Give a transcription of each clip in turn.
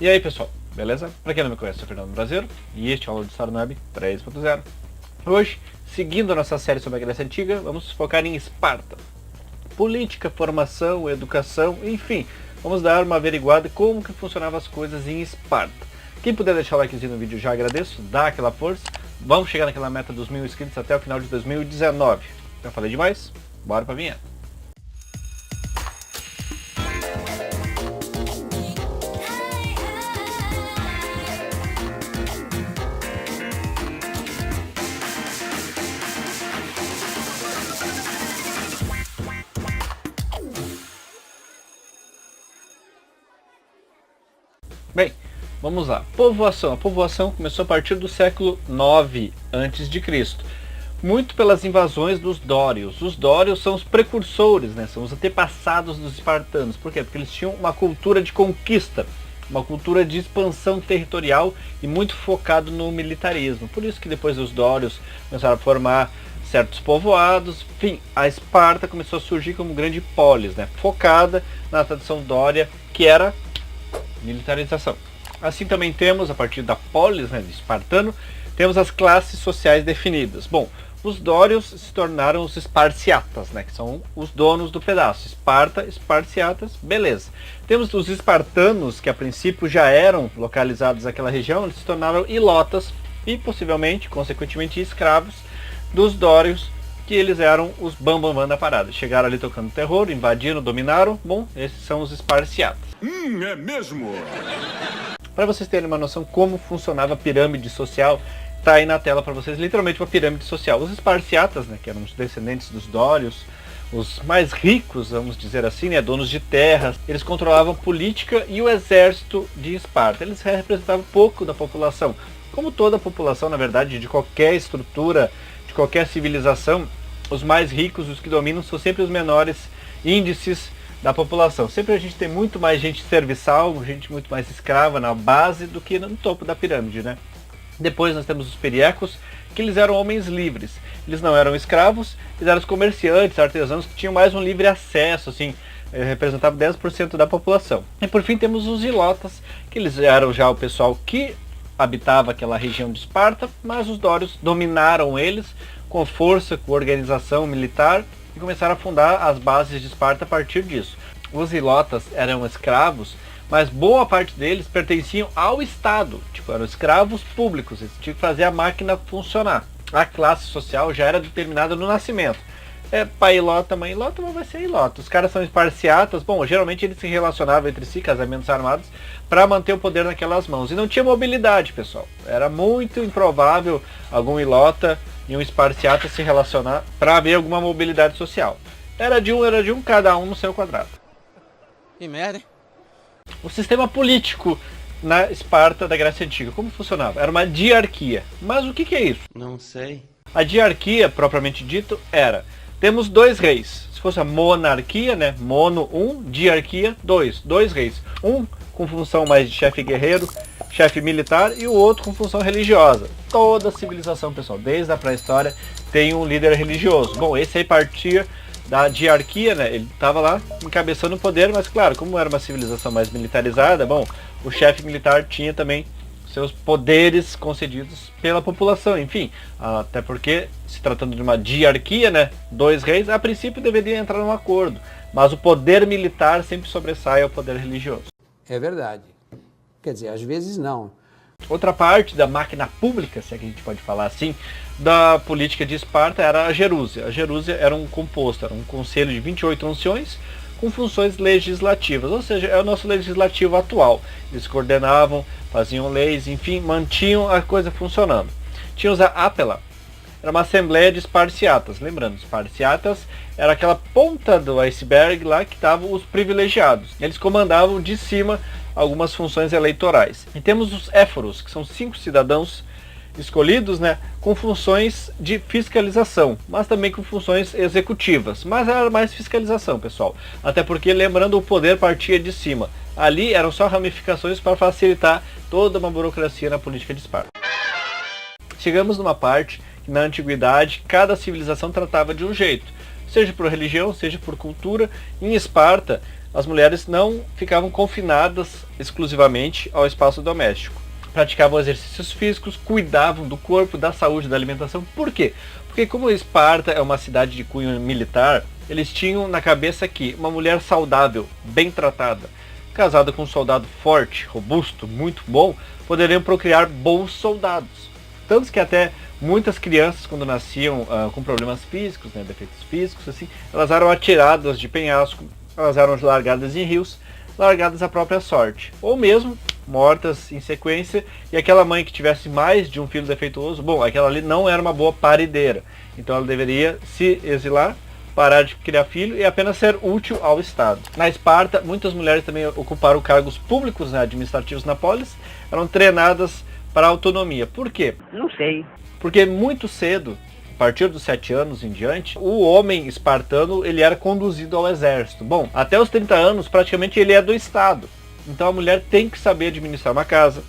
E aí pessoal, beleza? Pra quem não me conhece, eu sou Fernando Brasileiro e este é o aula de História na Web 3.0. Hoje, seguindo a nossa série sobre a Grécia Antiga, vamos focar em Esparta. Política, formação, educação, enfim, vamos dar uma averiguada como que funcionavam as coisas em Esparta. Quem puder deixar o likezinho no vídeo já agradeço, dá aquela força. Vamos chegar naquela meta dos 1000 inscritos até o final de 2019. Já falei demais? Bora pra vinheta. Bem, vamos lá. Povoação. A povoação começou a partir do século 9 a.C., muito pelas invasões dos dórios. Os dórios são os precursores, né? São os antepassados dos espartanos. Por quê? Porque eles tinham uma cultura de conquista, uma cultura de expansão territorial e muito focado no militarismo. Por isso que depois os dórios começaram a formar certos povoados. Enfim, a Esparta começou a surgir como grande polis, né? Focada na tradição dória, que era militarização. Assim também temos, a partir da polis, né, de espartano, temos as classes sociais definidas. Bom, os dórios se tornaram os esparciatas, né, que são os donos do pedaço. Esparta, esparciatas, beleza. Temos os espartanos, que a princípio já eram localizados naquela região, eles se tornaram ilotas e possivelmente, consequentemente, escravos dos dórios, que eles eram os bambambam da parada. Chegaram ali tocando terror, invadiram, dominaram. Bom, esses são os esparciatas. É mesmo? Para vocês terem uma noção como funcionava a pirâmide social, tá aí na tela para vocês, literalmente uma pirâmide social. Os esparciatas, né, que eram os descendentes dos dórios, os mais ricos, vamos dizer assim, né, donos de terras, eles controlavam a política e o exército de Esparta. Eles representavam pouco da população. Como toda a população, na verdade, de qualquer estrutura, de qualquer civilização, os mais ricos, os que dominam, são sempre os menores índices da população. Sempre a gente tem muito mais gente serviçal, gente muito mais escrava na base do que no topo da pirâmide, né? Depois nós temos os periecos, que eles eram homens livres. Eles não eram escravos, eles eram os comerciantes, artesãos que tinham mais um livre acesso, assim, representavam 10% da população. E por fim temos os ilotas, que eles eram já o pessoal que habitava aquela região de Esparta, mas os dórios dominaram eles com força, com organização militar, e começaram a fundar as bases de Esparta a partir disso. Os ilotas eram escravos, mas boa parte deles pertenciam ao Estado, tipo, eram escravos públicos, eles tinham que fazer a máquina funcionar. A classe social já era determinada no nascimento. É pai ilota, mãe ilota, mas vai ser ilota. Os caras são esparciatas, bom, geralmente eles se relacionavam entre si, casamentos armados, para manter o poder naquelas mãos. E não tinha mobilidade, pessoal. Era muito improvável algum ilota e um esparciata se relacionar para haver alguma mobilidade social. Era de um, cada um no seu quadrado. Que merda, hein? O sistema político na Esparta da Grécia Antiga, como funcionava? Era uma diarquia. Mas o que é isso? Não sei. A diarquia, propriamente dito, era: temos dois reis. Se fosse a monarquia, né? Mono, um, diarquia, dois. Dois reis. Um com função mais de chefe guerreiro, chefe militar, e o outro com função religiosa. Toda civilização, pessoal, desde a pré-história, tem um líder religioso. Bom, esse aí partia da diarquia, né? Ele estava lá encabeçando o poder, mas claro, como era uma civilização mais militarizada, bom, o chefe militar tinha também seus poderes concedidos pela população, enfim, até porque, se tratando de uma diarquia, né, dois reis, a princípio deveria entrar num acordo, mas o poder militar sempre sobressai ao poder religioso. É verdade. Quer dizer, às vezes não. Outra parte da máquina pública, se é que a gente pode falar assim, da política de Esparta era a gerúsia. A gerúsia era um composto, era um conselho de 28 anciões com funções legislativas, ou seja, é o nosso legislativo atual. Eles coordenavam, faziam leis, enfim, mantinham a coisa funcionando. Tínhamos a Apela, era uma assembleia de esparciatas. Lembrando, esparciatas era aquela ponta do iceberg lá que estavam os privilegiados. Eles comandavam de cima algumas funções eleitorais. E temos os éforos, que são 5 cidadãos escolhidos, né, com funções de fiscalização, mas também com funções executivas. Mas era mais fiscalização, pessoal. Até porque, lembrando, o poder partia de cima. Ali eram só ramificações para facilitar toda uma burocracia na política de Esparta. Chegamos numa parte que na antiguidade cada civilização tratava de um jeito. Seja por religião, seja por cultura. Em Esparta, as mulheres não ficavam confinadas exclusivamente ao espaço doméstico. Praticavam exercícios físicos, cuidavam do corpo, da saúde, da alimentação. Por quê? Porque como Esparta é uma cidade de cunho militar, eles tinham na cabeça que uma mulher saudável, bem tratada, casada com um soldado forte, robusto, muito bom, poderiam procriar bons soldados. Tanto que até muitas crianças, quando nasciam com problemas físicos, né, defeitos físicos, assim, elas eram atiradas de penhasco, elas eram largadas em rios, largadas à própria sorte. Ou mesmo mortas em sequência, e aquela mãe que tivesse mais de um filho defeituoso, bom, aquela ali não era uma boa parideira. Então ela deveria se exilar, parar de criar filho e apenas ser útil ao Estado. Na Esparta, muitas mulheres também ocuparam cargos públicos, né, administrativos na polis, eram treinadas para a autonomia. Por quê? Não sei. Porque muito cedo, a partir dos 7 anos em diante, o homem espartano ele era conduzido ao exército. Bom, até os 30 anos praticamente ele é do Estado. Então a mulher tem que saber administrar uma casa,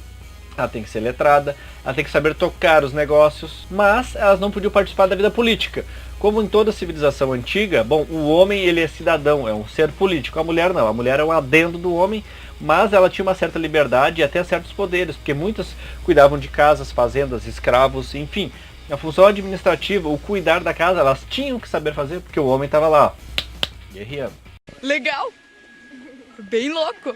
ela tem que ser letrada, ela tem que saber tocar os negócios, mas elas não podiam participar da vida política. Como em toda civilização antiga, bom, o homem ele é cidadão, é um ser político, a mulher não, a mulher é um adendo do homem, mas ela tinha uma certa liberdade e até certos poderes, porque muitas cuidavam de casas, fazendas, escravos, enfim. A função administrativa, o cuidar da casa, elas tinham que saber fazer, porque o homem estava lá, guerreando. Legal! Bem louco!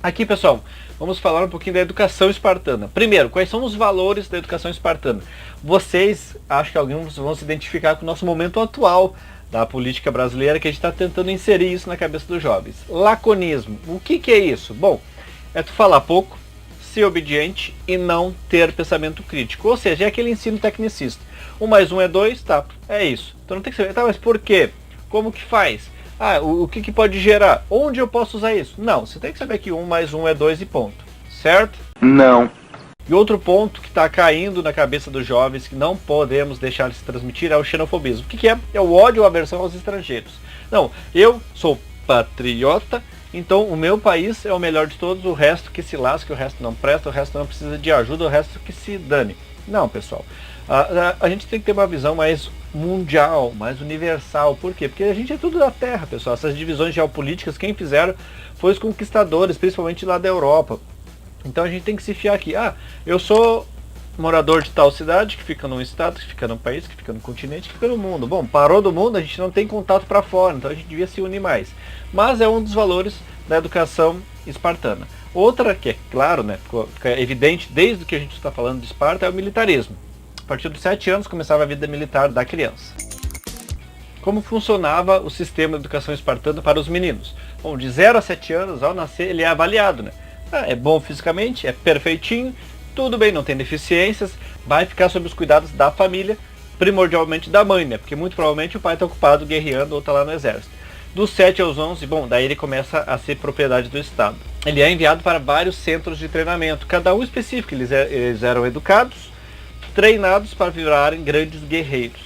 Aqui, pessoal, vamos falar um pouquinho da educação espartana. Primeiro, quais são os valores da educação espartana? Vocês, acho que alguns vão se identificar com o nosso momento atual da política brasileira, que a gente está tentando inserir isso na cabeça dos jovens. Laconismo. O que é isso? Bom, é tu falar pouco, ser obediente e não ter pensamento crítico. Ou seja, é aquele ensino tecnicista. 1 mais 1 é 2, tá, é isso. Então não tem que saber, tá, mas por quê? Como que faz? Ah, o que pode gerar? Onde eu posso usar isso? Não, você tem que saber que 1 mais 1 é 2 e ponto. Certo? Não. E outro ponto que está caindo na cabeça dos jovens, que não podemos deixar de se transmitir, é o xenofobismo. O que é? É o ódio ou aversão aos estrangeiros. Não, eu sou patriota, então o meu país é o melhor de todos, o resto que se lasque, o resto não presta, o resto não precisa de ajuda, o resto que se dane. Não, pessoal. A gente tem que ter uma visão mais mundial, mais universal. Por quê? Porque a gente é tudo da Terra, pessoal. Essas divisões geopolíticas, quem fizeram foi os conquistadores, principalmente lá da Europa. Então a gente tem que se fiar aqui. Ah, eu sou morador de tal cidade, que fica num estado, que fica num país, que fica no continente, que fica no mundo. Bom, parou do mundo, a gente não tem contato para fora, então a gente devia se unir mais. Mas é um dos valores da educação espartana. Outra que é claro, né, é evidente desde que a gente está falando de Esparta, é o militarismo. A partir dos 7 anos começava a vida militar da criança. Como funcionava o sistema de educação espartana para os meninos? Bom, de 0 a 7 anos, ao nascer, ele é avaliado, né? É bom fisicamente, é perfeitinho, tudo bem, não tem deficiências, vai ficar sob os cuidados da família, primordialmente da mãe, né? Porque muito provavelmente o pai está ocupado guerreando ou está lá no exército. Dos 7 aos 11, bom, daí ele começa a ser propriedade do Estado. Ele é enviado para vários centros de treinamento, cada um específico. Eles eram educados, treinados para virarem grandes guerreiros.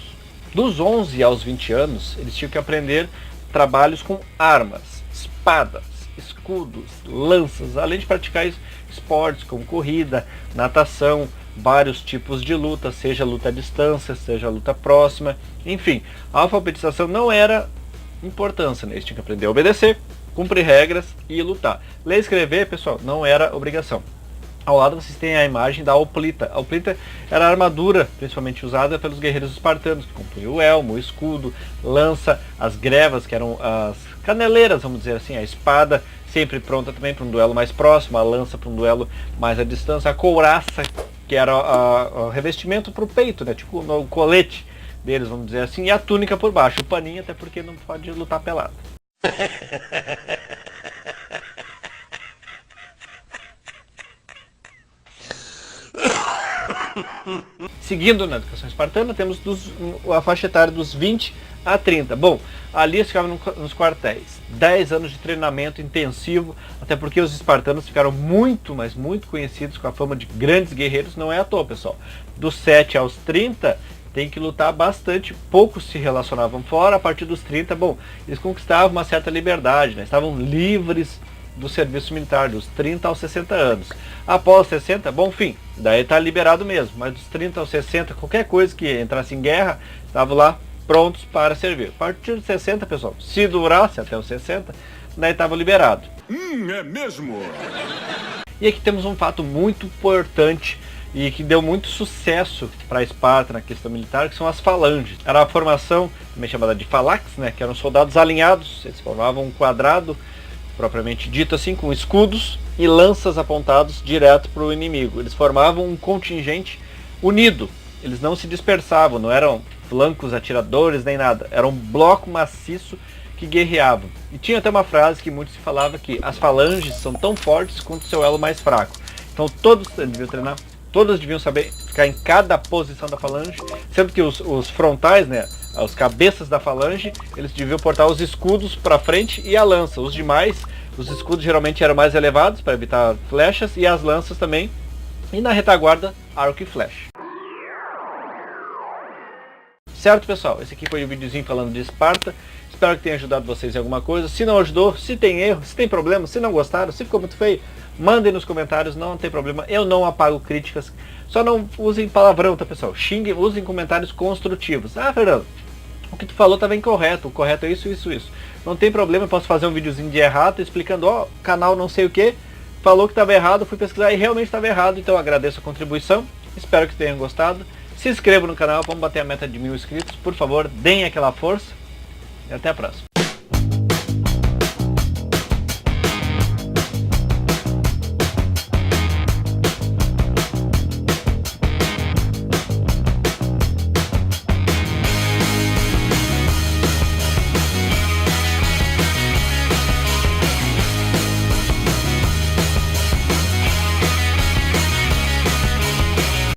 Dos 11 aos 20 anos, eles tinham que aprender trabalhos com armas, espadas, escudos, lanças, além de praticar esportes como corrida, natação, vários tipos de luta, seja luta à distância, seja luta próxima, enfim, a alfabetização não era importância, né? Eles tinham que aprender a obedecer, cumprir regras e lutar. Ler e escrever, pessoal, não era obrigação. Ao lado vocês têm a imagem da hoplita. A hoplita era a armadura, principalmente usada pelos guerreiros espartanos, que compunham o elmo, o escudo, lança, as grevas, que eram as caneleiras, vamos dizer assim, a espada, sempre pronta também para um duelo mais próximo, a lança para um duelo mais à distância, a couraça, que era o revestimento para o peito, né, tipo o colete deles, vamos dizer assim, e a túnica por baixo, o paninho, até porque não pode lutar pelado. Seguindo na educação espartana, temos a faixa etária dos 20 a 30. Bom, ali eles ficavam nos quartéis. 10 anos de treinamento intensivo, até porque os espartanos ficaram muito, mas muito conhecidos com a fama de grandes guerreiros, não é à toa, pessoal. Dos 7 aos 30, tem que lutar bastante, poucos se relacionavam fora, a partir dos 30, bom, eles conquistavam uma certa liberdade, né? Estavam livres do serviço militar, dos 30 aos 60 anos. Após 60, bom, fim, daí está liberado mesmo, mas dos 30 aos 60, qualquer coisa que entrasse em guerra, estavam lá prontos para servir. A partir de 60, pessoal, se durasse até os 60, daí estavam liberados. É mesmo? E aqui temos um fato muito importante e que deu muito sucesso para Esparta na questão militar, que são as falanges. Era a formação, também chamada de phalanx, né, que eram soldados alinhados, eles formavam um quadrado, propriamente dito assim, com escudos e lanças apontados direto para o inimigo. Eles formavam um contingente unido, eles não se dispersavam, não eram flancos atiradores nem nada, era um bloco maciço que guerreavam. E tinha até uma frase que muito se falava que as falanges são tão fortes quanto o seu elo mais fraco. Então todos deviam treinar, todos deviam saber ficar em cada posição da falange, sendo que os frontais, né, os cabeças da falange, eles deviam portar os escudos para frente e a lança. Os demais, os escudos geralmente eram mais elevados para evitar flechas e as lanças também. E na retaguarda, arco e flecha. Certo, pessoal? Esse aqui foi o videozinho falando de Esparta. Espero que tenha ajudado vocês em alguma coisa. Se não ajudou, se tem erro, se tem problema, se não gostaram, se ficou muito feio, mandem nos comentários, não tem problema. Eu não apago críticas. Só não usem palavrão, tá, pessoal? Xinguem, usem comentários construtivos. Ah, Fernando, o que tu falou estava incorreto. O correto é isso, isso, isso. Não tem problema, eu posso fazer um videozinho de errado explicando, ó, canal não sei o que, falou que estava errado, fui pesquisar e realmente estava errado. Então eu agradeço a contribuição. Espero que tenham gostado. Se inscrevam no canal, vamos bater a meta de 1000 inscritos. Por favor, deem aquela força. E até a próxima.